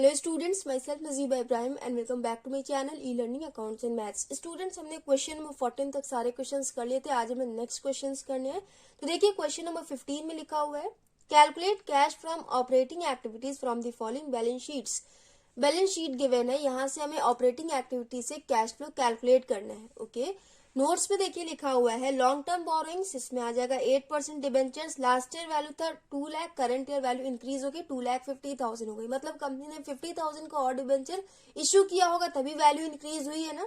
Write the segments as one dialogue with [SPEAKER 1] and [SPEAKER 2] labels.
[SPEAKER 1] Hello students, myself Najiba Ibrahim and welcome back to my channel e learning accounts and maths. Students, हमने question number 14 तक सारे questions कर लिए थे। आज हमें नेक्स्ट क्वेश्चंस करने हैं। तो देखिए, क्वेश्चन नंबर 15 में लिखा हुआ है, calculate cash from operating activities from the following balance sheets. Balance sheet given है, यहाँ से हमें ऑपरेटिंग एक्टिविटी से कैश फ्लो कैलकुलेट करना है। ओके, नोट्स में देखिए लिखा हुआ है लॉन्ग टर्म बोरोइंग्स, इसमें आ जाएगा 8% डिबेंचर्स। लास्ट ईयर वैल्यू था 2 lakh, current year value increase होगी 2,50,000 हो गई। मतलब कंपनी ने 50,000 का और डिबेंचर इश्यू किया होगा, तभी वैल्यू इंक्रीज हुई है ना।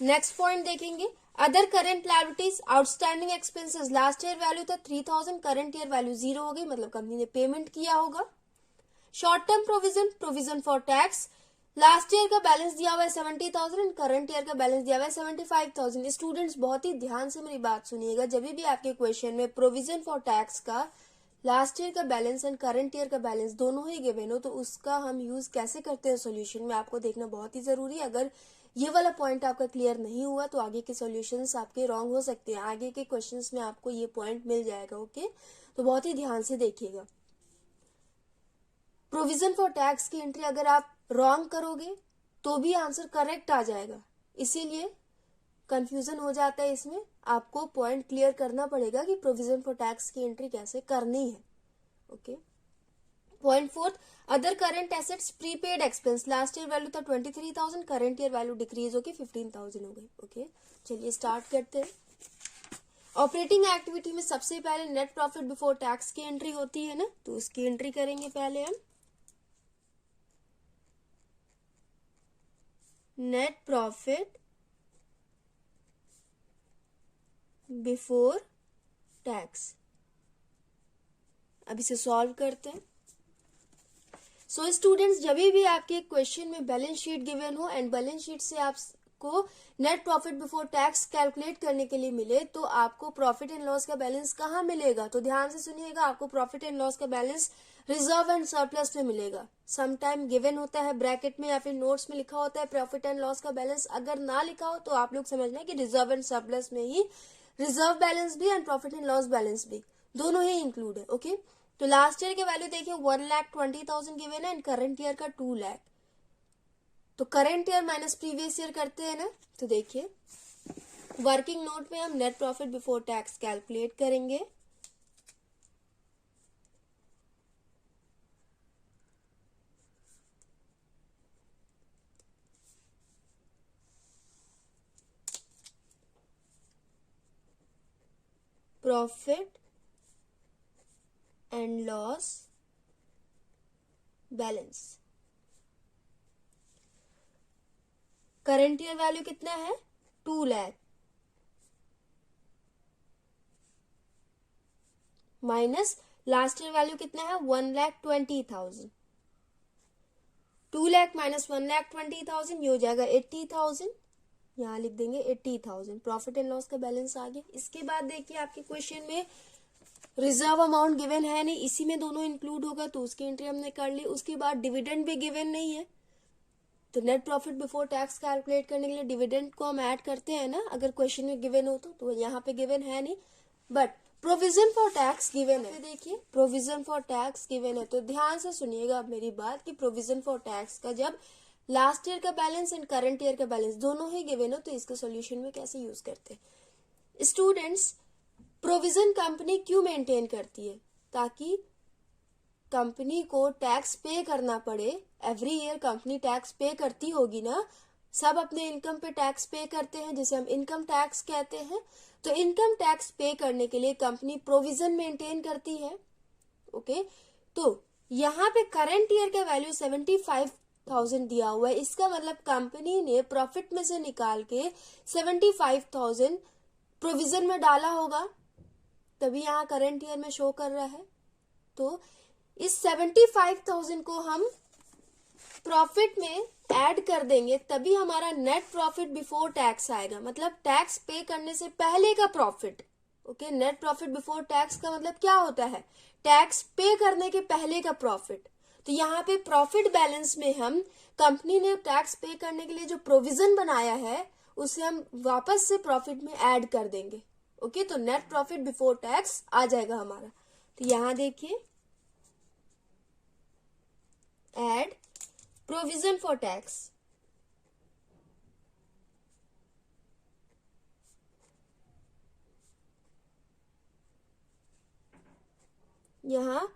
[SPEAKER 1] नेक्स्ट पॉइंट देखेंगे, other current liabilities outstanding expenses. Last year value था 3,000, करंट ईयर वैल्यू 0 हो गई, मतलब कंपनी ने पेमेंट किया होगा। Short term provision for tax, last year का बैलेंस दिया हुआ है 70,000 एंड करंट ईयर का बैलेंस दिया हुआ है 75,000। स्टूडेंट्स, बहुत ही ध्यान से मेरी बात सुनिएगा, जब भी आपके क्वेश्चन में प्रोविजन फॉर टैक्स का लास्ट ईयर का बैलेंस एंड करंट ईयर का बैलेंस दोनों ही गिवन हो, तो उसका हम यूज कैसे करते हैं सोल्यूशन में, आपको देखना बहुत ही जरूरी है। अगर ये वाला पॉइंट आपका क्लियर नहीं हुआ तो आगे के सॉल्यूशंस आपके रॉन्ग हो सकते हैं। आगे के क्वेश्चंस में आपको ये पॉइंट मिल जाएगा। ओके, तो बहुत ही ध्यान से देखिएगा। प्रोविजन फॉर टैक्स की एंट्री अगर आप रॉन्ग करोगे तो भी आंसर करेक्ट आ जाएगा, इसीलिए कंफ्यूजन हो जाता है। इसमें आपको पॉइंट क्लियर करना पड़ेगा कि प्रोविजन फॉर टैक्स की एंट्री कैसे करनी है। Okay, point fourth, other current assets prepaid expense. Last year value था 23,000, करंट ईयर वैल्यू डिक्रीज होगी 15,000 हो गई। ओके, चलिए स्टार्ट करते हैं। ऑपरेटिंग एक्टिविटी में सबसे पहले नेट प्रॉफिट बिफोर टैक्स की एंट्री होती है ना, तो उसकी एंट्री करेंगे पहले हम। नेट प्रॉफिट बिफोर टैक्स, अब इसे सॉल्व करते हैं। सो स्टूडेंट्स, जब भी आपके क्वेश्चन में बैलेंस शीट गिवन हो एंड बैलेंस शीट से आपको net profit before tax calculate करने के लिए मिले, तो आपको प्रॉफिट एंड लॉस का बैलेंस कहाँ मिलेगा, तो ध्यान से सुनिएगा। आपको प्रॉफिट एंड लॉस का बैलेंस रिजर्व एंड सरप्लस में मिलेगा। समटाइम गिवन होता है ब्रैकेट में या फिर नोट्स में लिखा होता है प्रॉफिट एंड लॉस का बैलेंस। अगर ना लिखा हो तो आप लोग समझना कि रिजर्व एंड सरप्लस में ही रिजर्व बैलेंस भी and profit and loss balance भी दोनों ही इंक्लूड है। ओके, तो लास्ट ईयर के वैल्यू देखिए 1,20,000 गिवन है एंड करंट ईयर का 2 लाख। तो current year minus previous year करते हैं ना, तो देखिए वर्किंग नोट में हम net profit before tax calculate करेंगे। Profit and loss balance, current year value कितना है 2 lakh minus last year value कितना है 1,20,000। 2 लाख माइनस 1,20,000 ये हो जाएगा 80,000, यहाँ लिख देंगे 80,000। प्रॉफिट एंड लॉस का बैलेंस आ गया। इसके बाद देखिए आपके क्वेश्चन में रिजर्व अमाउंट गिवन है नहीं, इसी में दोनों इंक्लूड होगा, तो उसकी एंट्री हमने कर ली। उसके बाद डिविडेंड भी गिवन नहीं है, तो net profit before tax calculate करने के लिए डिविडेंड को हम ऐड करते हैं ना, अगर क्वेश्चन में गिवन हो तो यहाँ पे गिवन है नहीं, but provision for tax given है। देखिए प्रोविजन फॉर टैक्स गिवन है, तो ध्यान से सुनिएगा अब मेरी बात कि प्रोविजन फॉर टैक्स का जब लास्ट ईयर का बैलेंस एंड करंट ईयर का बैलेंस दोनों ही गिवन हो, तो इसके सॉल्यूशन में कैसे यूज करते हैं। स्टूडेंट्स, प्रोविजन कंपनी क्यों मेंटेन करती है, ताकि कंपनी को टैक्स पे करना पड़े। एवरी ईयर कंपनी टैक्स पे करती होगी ना, सब अपने इनकम पे टैक्स पे करते हैं, जिसे हम इनकम टैक्स कहते हैं। तो इनकम टैक्स पे करने के लिए कंपनी प्रोविजन मेंटेन करती है। ओके, तो यहाँ पे करंट ईयर का वैल्यू 75,000 दिया हुआ है, इसका मतलब कंपनी ने प्रॉफिट में से निकाल के 75,000 प्रोविजन में डाला होगा, तभी यहाँ करंट ईयर में शो कर रहा है। तो इस 75,000 को हम प्रॉफिट में ऐड कर देंगे, तभी हमारा नेट प्रॉफिट बिफोर टैक्स आएगा, मतलब टैक्स पे करने से पहले का profit. Okay, net profit before tax का मतलब क्या होता है, टैक्स पे करने के पहले का प्रॉफिट। तो यहाँ पे प्रॉफिट बैलेंस में हम कंपनी ने टैक्स पे करने के लिए जो प्रोविजन बनाया है उसे हम वापस से प्रॉफिट में ऐड कर देंगे। ओके, तो नेट प्रॉफिट बिफोर टैक्स आ जाएगा हमारा। तो यहाँ देखिए प्रोविजन फॉर टैक्स, यहाँ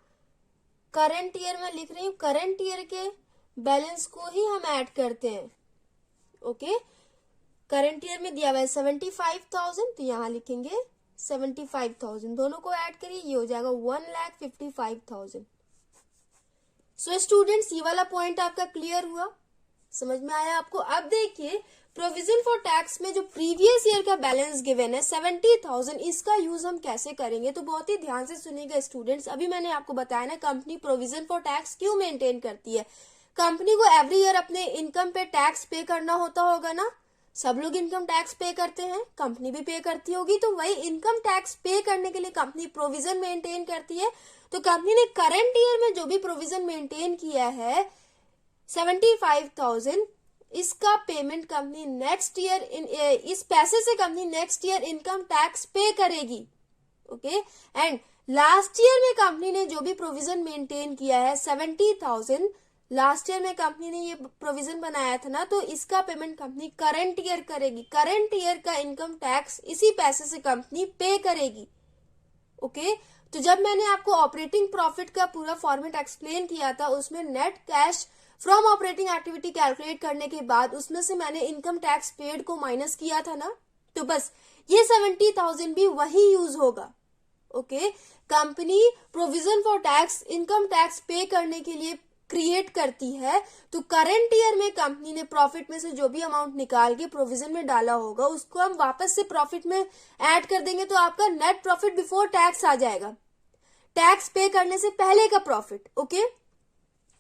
[SPEAKER 1] करंट ईयर में लिख रही हूँ, करंट ईयर के बैलेंस को ही हम ऐड करते हैं। ओके, करंट ईयर में दिया हुआ है 75,000, तो यहाँ लिखेंगे 75,000, दोनों को ऐड करिए, ये हो जाएगा 1,55,000। सो स्टूडेंट्स, ये वाला पॉइंट आपका क्लियर हुआ, समझ में आया आपको। अब देखिए प्रोविजन फॉर टैक्स में जो प्रीवियस ईयर का बैलेंस गिवन है 70,000, इसका यूज हम कैसे करेंगे, तो बहुत ही ध्यान से सुनिएगा स्टूडेंट्स। अभी मैंने आपको बताया ना कंपनी प्रोविजन फॉर टैक्स क्यों मेंटेन करती है। कंपनी को एवरी ईयर अपने इनकम पे टैक्स पे करना होता होगा ना, सब लोग इनकम टैक्स पे करते हैं, कंपनी भी पे करती होगी, तो वही इनकम टैक्स पे करने के लिए कंपनी प्रोविजन मेंटेन करती है। तो कंपनी ने करंट ईयर में जो भी प्रोविजन मेंटेन किया है 75,000, इसका पेमेंट कंपनी नेक्स्ट ईयर इस पैसे से company next year income tax पे करेगी। ओके, एंड लास्ट ईयर में कंपनी ने जो भी प्रोविजन मेंटेन किया है 70,000, लास्ट ईयर में कंपनी ने ये प्रोविजन बनाया था ना, तो इसका पेमेंट कंपनी करंट ईयर करेगी। करंट ईयर का इनकम टैक्स इसी पैसे से कंपनी पे करेगी। ओके, तो जब मैंने आपको ऑपरेटिंग प्रॉफिट का पूरा फॉर्मेट एक्सप्लेन किया था, उसमें net cash from operating activity calculate करने के बाद उसमें से मैंने इनकम टैक्स पेड को माइनस किया था ना, तो बस ये 70,000 भी वही यूज होगा। Okay, company provision for tax income tax पे करने के लिए क्रिएट करती है, तो करंट ईयर में कंपनी ने प्रॉफिट में से जो भी अमाउंट निकाल के प्रोविजन में डाला होगा उसको हम वापस से प्रॉफिट में ऐड कर देंगे, तो आपका नेट प्रॉफिट बिफोर टैक्स आ जाएगा, टैक्स पे करने से पहले का प्रॉफिट। ओके,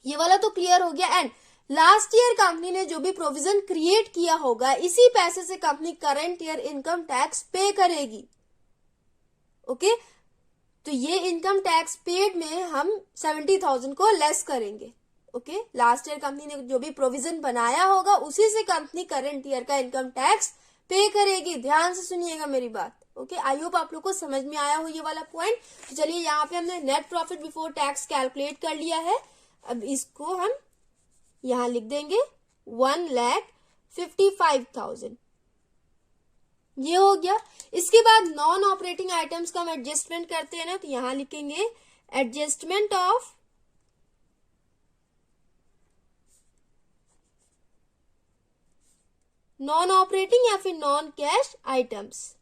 [SPEAKER 1] ये वाला तो क्लियर हो गया। एंड लास्ट ईयर कंपनी ने जो भी प्रोविजन क्रिएट किया होगा इसी पैसे से company current year income tax पे करेगी। ओके, तो ये इनकम टैक्स पेड में हम 70,000 को लेस करेंगे। ओके, लास्ट ईयर कंपनी ने जो भी प्रोविजन बनाया होगा उसी से कंपनी करंट ईयर का इनकम टैक्स पे करेगी। ध्यान से सुनिएगा मेरी बात। ओके, आई होप आप लोग को समझ में आया हो ये वाला पॉइंट। तो चलिए यहाँ पे हमने net profit before tax calculate कर लिया है, अब इसको हम यहां लिख देंगे 1,55,000, ये हो गया। इसके बाद नॉन ऑपरेटिंग आइटम्स का हम एडजस्टमेंट करते हैं ना, तो यहां लिखेंगे एडजस्टमेंट ऑफ नॉन ऑपरेटिंग या फिर नॉन कैश आइटम्स।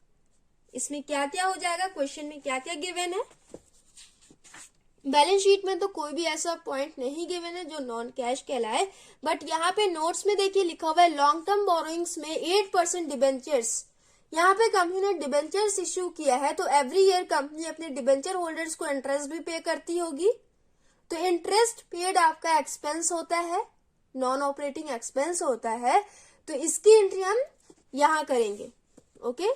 [SPEAKER 1] इसमें क्या क्या हो जाएगा, क्वेश्चन में क्या क्या गिवन है। बैलेंस शीट में तो कोई भी ऐसा पॉइंट नहीं गिवन है जो नॉन कैश कहलाए, बट यहाँ पे नोट्स में देखिए लिखा हुआ है लॉन्ग टर्म बोरोइंग्स में 8% डिबेंचर्स। यहाँ पे कंपनी ने डिबेंचर्स इश्यू किया है, तो एवरी ईयर कंपनी अपने डिबेंचर होल्डर्स को इंटरेस्ट भी पे करती होगी, तो इंटरेस्ट पेड आपका एक्सपेंस होता है, नॉन ऑपरेटिंग एक्सपेंस होता है, तो इसकी एंट्री हम यहाँ करेंगे। ओके,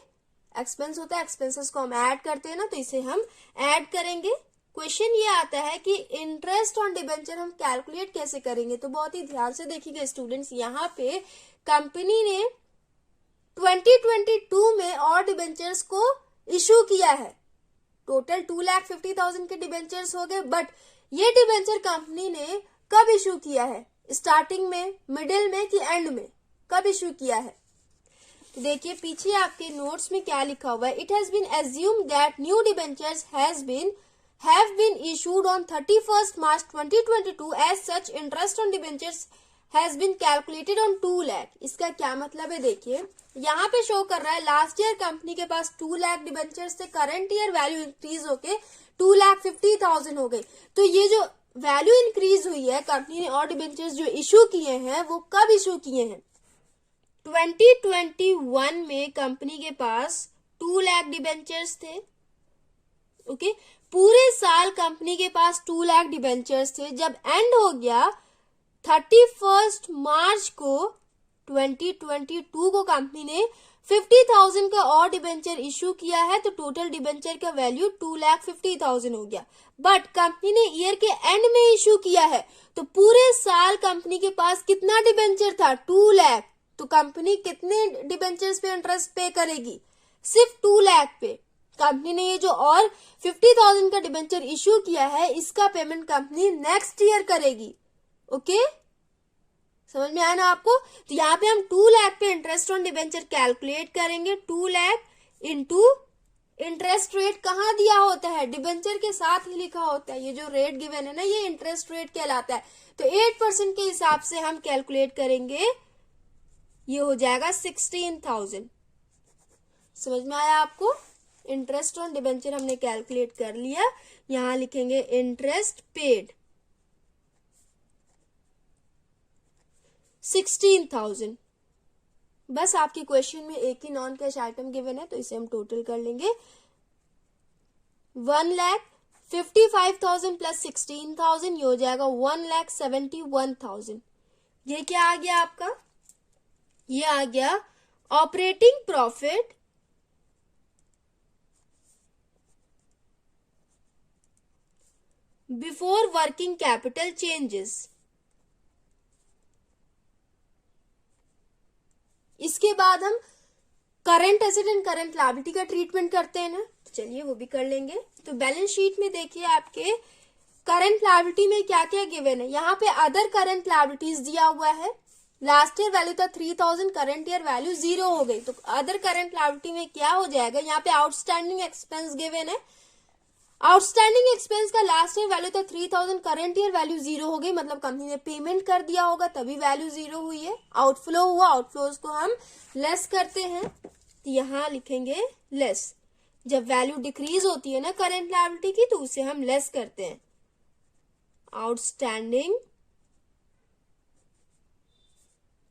[SPEAKER 1] एक्सपेंस होता है, एक्सपेंसेस को हम ऐड करते हैं ना, तो इसे हम ऐड करेंगे। क्वेश्चन ये आता है कि इंटरेस्ट ऑन डिबेंचर हम कैलकुलेट कैसे करेंगे, तो बहुत ही ध्यान से देखिएगा स्टूडेंट्स। यहाँ पे कंपनी ने 2022 में और डिबेंचर्स को इशू किया है, टोटल 2,50,000 के डिबेंचर्स हो गए, बट ये डिबेंचर कंपनी ने कब इशू किया है, स्टार्टिंग में, मिडिल में कि एंड में, कब इशू किया है। तो देखिए पीछे आपके नोट्स में क्या लिखा हुआ है, it has been assumed that new debentures have been issued on 31st March 2022 as such interest on debentures has been calculated on 2 lakh। इसका क्या मतलब है, देखिए यहाँ पे शो कर रहा है लास्ट ईयर कंपनी के पास 2 लाख डिबेंचर्स थे, करंट ईयर वैल्यू इंक्रीज होके 2,50,000 हो गई। तो ये जो वैल्यू इंक्रीज हुई है, कंपनी ने और डिबेंचर्स जो इशू किए हैं वो कब इशू किए हैं, 2021 में कंपनी के पास 2 लाख डिबेंचर्स थे। ओके, पूरे साल कंपनी के पास 2 लाख डिबेंचर्स थे। जब एंड हो गया 31 मार्च को 2022 को कंपनी ने 50,000 का और डिबेंचर इशू किया है, तो टोटल डिबेंचर का वैल्यू 2,50,000 हो गया। बट कंपनी ने ईयर के एंड में इशू किया है, तो पूरे साल कंपनी के पास कितना डिबेंचर था, 2 लाख। तो कंपनी कितने डिबेंचर्स पे इंटरेस्ट पे करेगी, सिर्फ 2 लाख पे। कंपनी ने ये जो और 50,000 का डिबेंचर इशू किया है, इसका पेमेंट कंपनी नेक्स्ट ईयर करेगी। ओके, समझ में आया ना आपको। तो यहाँ पे हम 2 लाख पे इंटरेस्ट ऑन डिबेंचर कैलकुलेट करेंगे। 2 लाख इंटू इंटरेस्ट रेट कहाँ दिया होता है, डिबेंचर के साथ ही लिखा होता है। ये जो रेट गिवन है ना, ये इंटरेस्ट रेट कहलाता है। तो 8% के हिसाब से हम कैलकुलेट करेंगे, ये हो जाएगा 16,000। समझ में आया आपको। इंटरेस्ट ऑन डिबेंचर हमने कैलकुलेट कर लिया। यहां लिखेंगे इंटरेस्ट पेड 16,000। बस आपके क्वेश्चन में एक ही नॉन कैश आइटम गिवन है, तो इसे हम टोटल कर लेंगे। 1,55,000 प्लस 16,000, ये हो जाएगा 1,71,000। ये क्या आ गया आपका, ये आ गया operating profit before working capital changes. इसके बाद हम current asset and current liability का ट्रीटमेंट करते हैं ना, तो चलिए वो भी कर लेंगे। तो बैलेंस शीट में देखिए आपके करंट लायबिलिटी में क्या क्या गिवन है। यहाँ पे अदर करंट लायबिलिटीज दिया हुआ है। लास्ट ईयर वैल्यू था 3,000, करंट ईयर वैल्यू 0 हो गई। तो अदर करंट लायबिलिटी में क्या हो जाएगा, यहाँ पे आउटस्टैंडिंग एक्सपेंस गिवन है। आउटस्टैंडिंग एक्सपेंस का लास्ट ईयर वैल्यू था 3,000, करंट ईयर वैल्यू 0 हो गई, मतलब कंपनी ने पेमेंट कर दिया होगा तभी वैल्यू 0 हुई है। आउटफ्लो हुआ, आउटफ्लोज को हम लेस करते हैं, तो यहां लिखेंगे लेस। जब वैल्यू डिक्रीज होती है ना करंट लायबिलिटी की, तो उसे हम लेस करते हैं। आउटस्टैंडिंग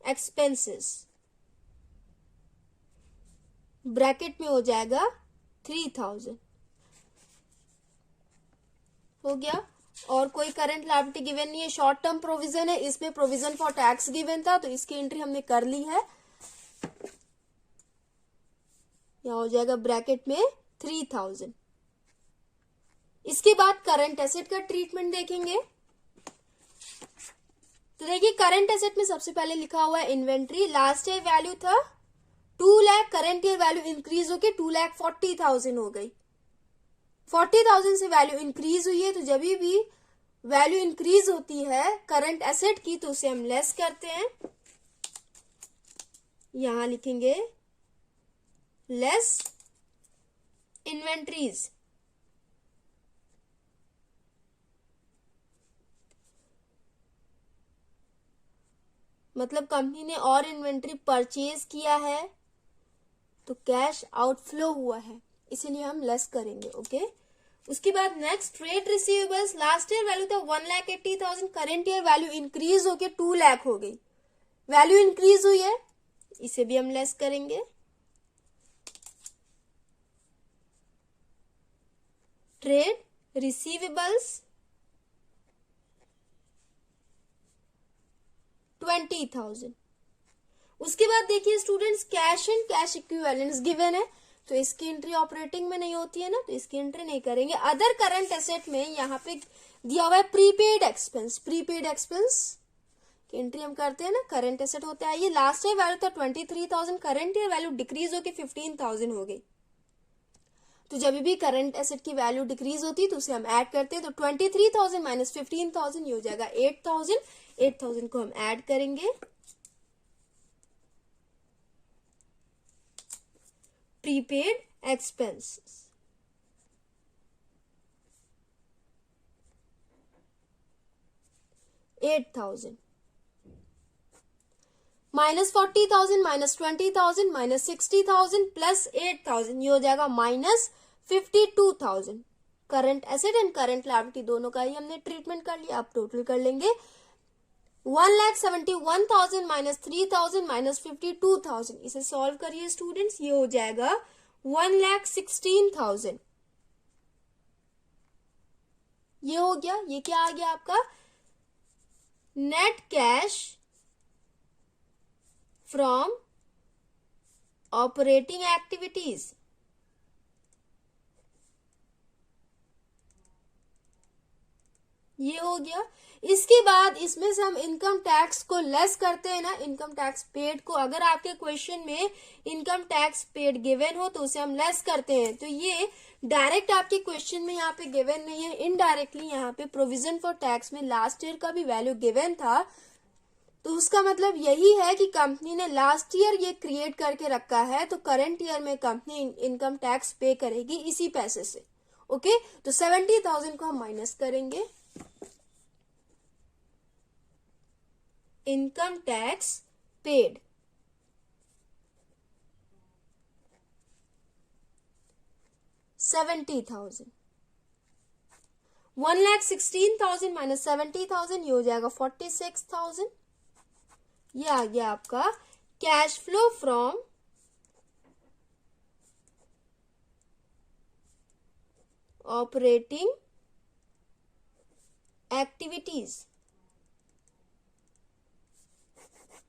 [SPEAKER 1] एक्सपेंसेस ब्रैकेट में हो जाएगा 3,000। हो गया। और कोई करंट लायबिलिटी गिवन नहीं है। शॉर्ट टर्म प्रोविजन है, इसमें प्रोविजन फॉर टैक्स गिवन था, तो इसकी एंट्री हमने कर ली है। यहां हो जाएगा ब्रैकेट में 3,000। इसके बाद करंट एसेट का ट्रीटमेंट देखेंगे। तो देखिए करंट एसेट में सबसे पहले लिखा हुआ है इन्वेंट्री। लास्ट ईयर वैल्यू था 2 lakh, current year value increase होके 2,40,000 हो गई। 40,000 से वैल्यू इंक्रीज हुई है, तो जब भी वैल्यू इंक्रीज होती है करंट एसेट की, तो उसे हम लेस करते हैं। यहां लिखेंगे लेस इन्वेंट्रीज। मतलब कंपनी ने और इन्वेंट्री परचेज किया है, तो कैश आउटफ्लो हुआ है, इसीलिए हम लेस करेंगे। ओके। उसके बाद next trade receivables. Last year value था 1,80,000, करंट ईयर वैल्यू इंक्रीज होके 2 लाख हो गई। वैल्यू इंक्रीज हुई है, इसे भी हम लेस करेंगे। Trade receivables 20,000। उसके बाद देखिए students cash and cash equivalents given है, तो इसकी एंट्री ऑपरेटिंग में नहीं होती है ना, तो इसकी एंट्री नहीं करेंगे। अदर करंट एसेट में यहाँ पे दिया हुआ है प्रीपेड एक्सपेंस। प्रीपेड एक्सपेंस की एंट्री हम करते हैं ना, करंट एसेट होता है ये। लास्ट ईयर वैल्यू था 23,000, करंट ईयर वैल्यू डिक्रीज होकर 15,000 हो गई। तो जब भी करंट एसेट की वैल्यू डिक्रीज होती है तो उसे हम ऐड करते हैं। तो 23,000 माइनस 15,000, ये हो जाएगा 8,000। 8,000 को हम ऐड करेंगे। Prepaid expenses 8,000 minus 40,000 minus 20,000 minus 60,000 plus 8,000, ये हो जाएगा minus 52,000। Current asset and current liability दोनों का ही हमने ट्रीटमेंट कर लिया। आप टोटल कर लेंगे 1,71,000 माइनस 3,000 माइनस 52,000। इसे सॉल्व करिए स्टूडेंट्स, ये हो जाएगा 1,16,000। ये हो गया। ये क्या आ गया आपका, net cash from operating activities. ये हो गया। इसके बाद इसमें से हम इनकम टैक्स को लेस करते हैं ना, इनकम टैक्स पेड को। अगर आपके क्वेश्चन में इनकम टैक्स पेड गिवन हो तो उसे हम लेस करते हैं। तो ये डायरेक्ट आपके क्वेश्चन में यहाँ पे गिवन नहीं है, इनडायरेक्टली यहाँ पे प्रोविजन फॉर टैक्स में लास्ट ईयर का भी वैल्यू गिवन था, तो उसका मतलब यही है कि कंपनी ने लास्ट ईयर ये क्रिएट करके रखा है, तो करंट ईयर में कंपनी इनकम टैक्स पे करेगी इसी पैसे से। ओके, तो 70,000 को हम माइनस करेंगे। Income tax paid 70,000। 1,16,000 माइनस 70,000 ये हो जाएगा 46,000। ये आ गया आपका cash flow from operating activities.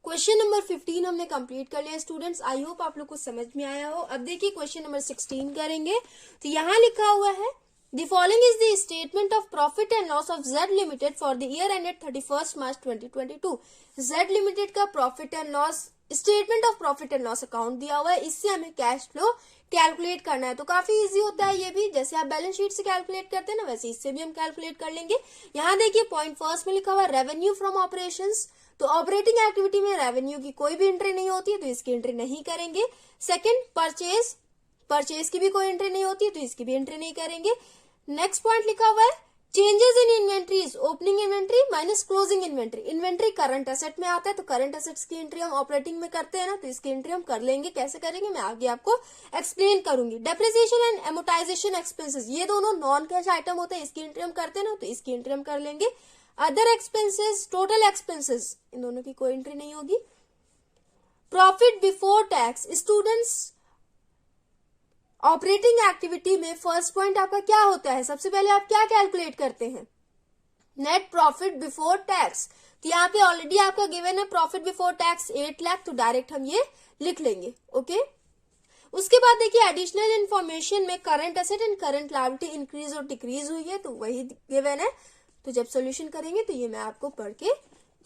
[SPEAKER 1] Question number 15 हमने कंप्लीट कर लिया स्टूडेंट्स। आई होप आप लोग को समझ में आया हो। अब देखिए क्वेश्चन नंबर 16 करेंगे। तो यहां लिखा हुआ है The following is the statement of profit and loss of Z Limited for the year ended 31st March 2022। Z Limited का profit and loss, statement of profit and loss account दिया हुआ है, इससे हमें कैश फ्लो कैलकुलेट करना है। तो काफी इजी होता है ये भी, जैसे आप बैलेंस शीट से कैलकुलेट करते हैं ना, वैसे इससे भी हम कैलकुलेट कर लेंगे। यहाँ देखिए पॉइंट फर्स्ट में लिखा हुआ है रेवेन्यू फ्रॉम ऑपरेशंस। तो ऑपरेटिंग एक्टिविटी में रेवेन्यू की कोई भी एंट्री नहीं होती है, तो इसकी एंट्री नहीं करेंगे। सेकंड परचेज, परचेज की भी कोई एंट्री नहीं होती है, तो इसकी भी एंट्री नहीं करेंगे। नेक्स्ट पॉइंट लिखा हुआ है changes in inventories, opening inventory minus closing inventory. Inventory current asset में आता है, तो करंट एसेट्स की एंट्री हम ऑपरेटिंग में करते हैं ना, तो इसकी एंट्री हम कर लेंगे। कैसे करेंगे मैं आगे आपको एक्सप्लेन करूंगी। डेप्रिसिएशन एंड एमोटाइजेशन एक्सपेंसेस, ये दोनों नॉन कैश आइटम होते हैं, इसकी एंट्री हम करते हैं ना, तो इसकी एंट्री हम कर लेंगे। अदर एक्सपेंसेस, टोटल एक्सपेंसेस, इन दोनों की कोई एंट्री नहीं होगी। Profit before tax, students operating activity में फर्स्ट पॉइंट आपका क्या होता है, सबसे पहले आप क्या कैलकुलेट करते हैं, नेट प्रॉफिट बिफोर टैक्स। तो यहाँ पे ऑलरेडी आपका गिवन है प्रॉफिट बिफोर टैक्स 8 लाख, तो डायरेक्ट हम ये लिख लेंगे। ओके, उसके बाद देखिए एडिशनल इन्फॉर्मेशन में current asset and current liability increase और डिक्रीज हुई है, तो वही गिवन है। तो जब सोल्यूशन करेंगे तो ये मैं आपको पढ़ के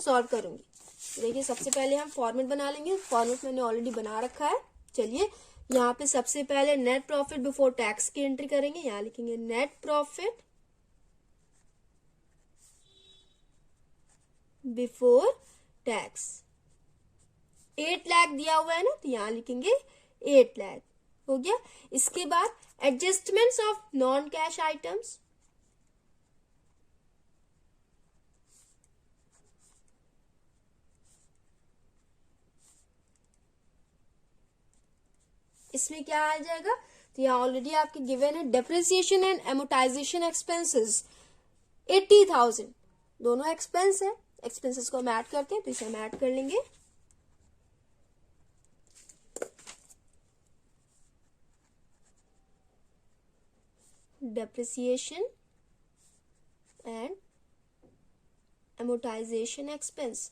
[SPEAKER 1] सॉल्व करूंगी। देखिए सबसे पहले हम फॉर्मेट बना लेंगे, फॉर्मेट मैंने ऑलरेडी बना रखा है। चलिए यहाँ पे सबसे पहले नेट प्रॉफिट बिफोर टैक्स की एंट्री करेंगे। यहाँ लिखेंगे net profit before tax, 8 lakh दिया हुआ है ना, तो यहाँ लिखेंगे 8 लाख, हो गया। इसके बाद adjustments of non cash items, इसमें क्या आ जाएगा, तो यहाँ ऑलरेडी आपके गिवन है डेप्रिसिएशन एंड एमोटाइजेशन एक्सपेंसेस 80,000, दोनों एक्सपेंस है। एक्सपेंसेस को हम ऐड करते हैं, तो इसे हम ऐड कर लेंगे। डेप्रिसिएशन एंड एमोटाइजेशन एक्सपेंस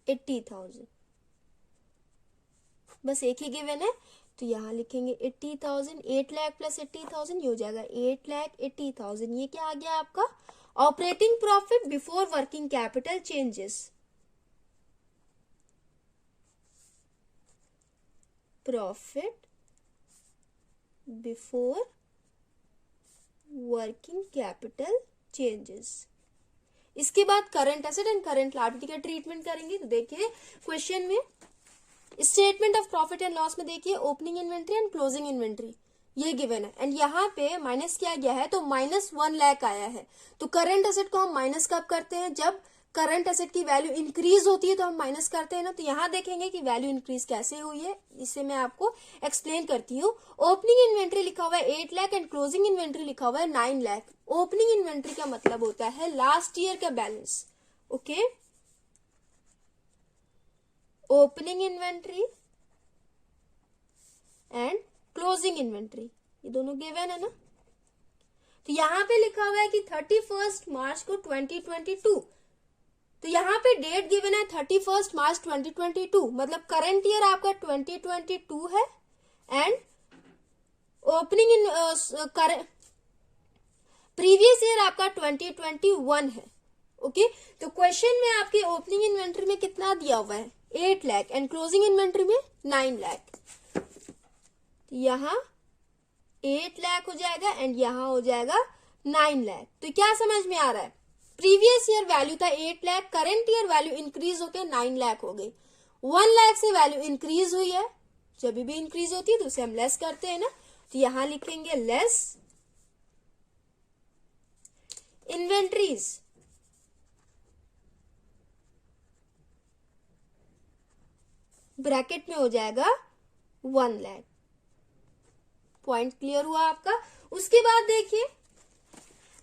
[SPEAKER 1] 80,000, बस एक ही गिवन है, तो यहाँ लिखेंगे 80,000, 8 लाख प्लस 80,000, ये हो जाएगा 8 लाख 80,000। ये क्या आ गया आपका operating profit before working capital changes, profit before working capital changes. इसके बाद current asset and current liability का ट्रीटमेंट करेंगे। तो देखिए क्वेश्चन में statement of profit and loss में देखिए opening inventory and closing inventory ये गिवन है, एंड यहाँ पे माइनस किया गया है, तो माइनस 1 लाख आया है। तो करंट एसेट को हम माइनस कब करते हैं, जब करंट एसेट की वैल्यू इंक्रीज होती है तो हम माइनस करते हैं ना। तो यहाँ देखेंगे कि वैल्यू इंक्रीज कैसे हुई है, इसे मैं आपको एक्सप्लेन करती हूँ। ओपनिंग इन्वेंट्री लिखा हुआ है 8 लाख एंड क्लोजिंग इन्वेंट्री लिखा हुआ है 9 लाख। ओपनिंग इन्वेंट्री का मतलब होता है लास्ट ईयर का balance. Okay, opening inventory and closing inventory ये दोनों गिवन है ना। तो यहाँ पे लिखा हुआ है कि 31 मार्च को 2022, तो यहाँ पे डेट गिवन है 31 मार्च 2022, मतलब करंट ईयर आपका 2022 है and opening in previous year आपका 2021 है। ओके, तो क्वेश्चन में आपकी ओपनिंग इन्वेंट्री में कितना दिया हुआ है 8 लाख एंड क्लोजिंग इन्वेंट्री में 9 लाख। यहाँ 8 लाख हो जाएगा एंड यहाँ हो जाएगा 9 लाख। तो क्या समझ में आ रहा है, प्रीवियस ईयर वैल्यू था 8 lakh, current year value increase होकर 9 लाख हो गई। 1 लाख से वैल्यू इंक्रीज हुई है, जब भी इंक्रीज होती है तो उसे हम लेस करते हैं ना, तो यहां लिखेंगे लेस इन्वेंट्रीज। ब्रैकेट में हो जाएगा 1 लाख। पॉइंट क्लियर हुआ आपका। उसके बाद देखिए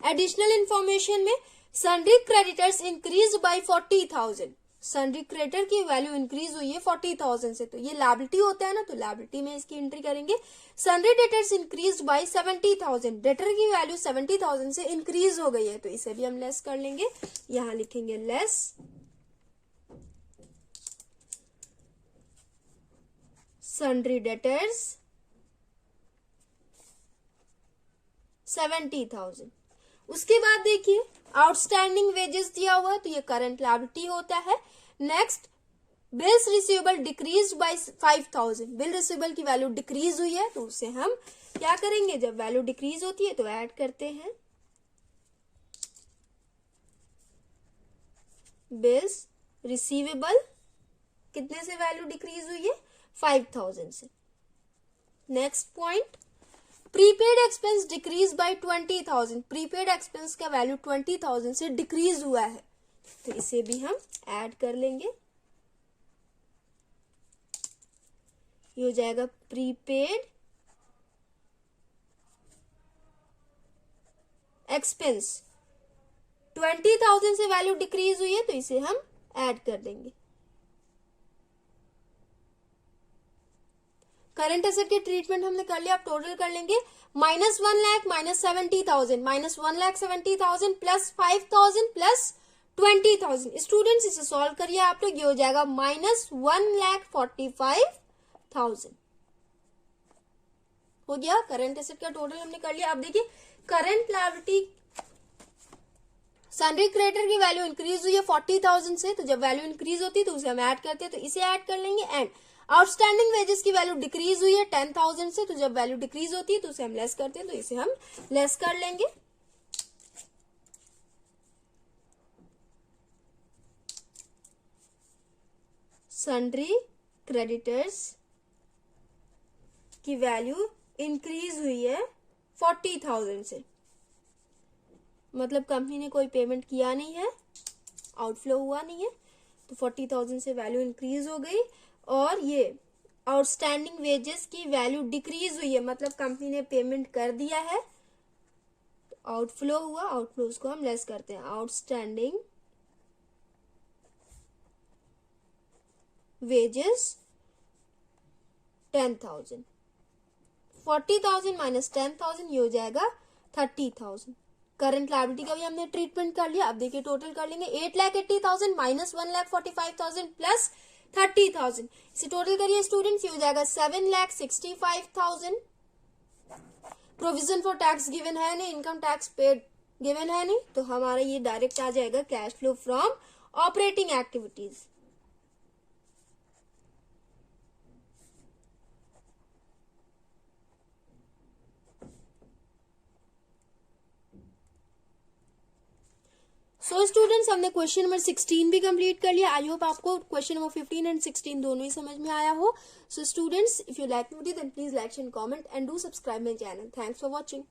[SPEAKER 1] एडिशनल इंफॉर्मेशन में sundry creditors increase by 40,000। Sundry creditor की वैल्यू इंक्रीज हुई है 40,000 से, तो ये लायबिलिटी होता है ना, तो लायबिलिटी में इसकी एंट्री करेंगे। Sundry debtors increase by 70,000, debtor की वैल्यू 70,000 से इंक्रीज हो गई है, तो इसे भी हम लेस कर लेंगे। यहां लिखेंगे लेस सन्ड्री डेटर्स 70,000। उसके बाद देखिए आउटस्टैंडिंग वेजेस दिया हुआ है, तो ये करंट लायबिलिटी होता है। Next bills receivable decrease by 5,000, bill receivable की वैल्यू डिक्रीज हुई है, तो उसे हम क्या करेंगे, जब वैल्यू डिक्रीज होती है तो ऐड करते हैं बिल्स रिसीवेबल, कितने से वैल्यू डिक्रीज हुई है, 5,000 से। Next point prepaid expense decrease by 20,000, prepaid expense का वैल्यू 20,000 से डिक्रीज हुआ है, तो इसे भी हम ऐड कर लेंगे। ये हो जाएगा प्रीपेड एक्सपेंस 20,000 से वैल्यू डिक्रीज हुई है, तो इसे हम ऐड कर देंगे। करंट एसेट के ट्रीटमेंट हमने कर लिया, आप टोटल कर लेंगे। -1 लाख -70,000, -1,70,000 प्लस 5,000 प्लस 20,000। स्टूडेंट्स इसे सॉल्व करिए आप लोग, ये हो जाएगा -1,45,000 हो गया। करंट एसेट का टोटल हमने कर लिया। अब देखिए करंट लायबिलिटी सन्ड्री क्रेडिटर की वैल्यू इंक्रीज हुई है 40,000 से, तो जब वैल्यू इंक्रीज होती है तो उसे हम ऐड करते हैं, तो इसे ऐड कर लेंगे। एंड आउटस्टैंडिंग वेजेस की वैल्यू डिक्रीज हुई है 10,000 से, तो जब वैल्यू डिक्रीज होती है तो उसे हम लेस करते हैं, तो इसे हम लेस कर लेंगे। सन्ड्री क्रेडिटर्स की वैल्यू इंक्रीज हुई है 40,000 से, मतलब कंपनी ने कोई पेमेंट किया नहीं है, आउटफ्लो हुआ नहीं है, तो 40,000 से वैल्यू इंक्रीज हो गई। और ये आउटस्टैंडिंग वेजेस की वैल्यू डिक्रीज हुई है, मतलब कंपनी ने पेमेंट कर दिया है, तो आउटफ्लो हुआ, आउटफ्लोज को हम लेस करते हैं। आउटस्टैंडिंग वेजेस 10,000, 40,000 माइनस 10,000, ये हो जाएगा 30,000। करंट लायबिलिटी का भी हमने ट्रीटमेंट कर लिया। अब देखिए टोटल कर लेंगे 8,80,000 माइनस 1,45,000 प्लस 30,000, इसे टोटल करिए स्टूडेंट्स, ये हो जाएगा 7,65,000। प्रोविजन फॉर टैक्स गिवन है नहीं, इनकम टैक्स पेड गिवन है नहीं, तो हमारा ये डायरेक्ट आ जाएगा cash flow from operating activities. So students हमने क्वेश्चन नंबर 16 भी कंप्लीट कर लिया। आई होप आपको क्वेश्चन नंबर 15 एंड 16 दोनों ही समझ में आया हो। So students if you like video then please like and comment and do subscribe my channel. Thanks for watching.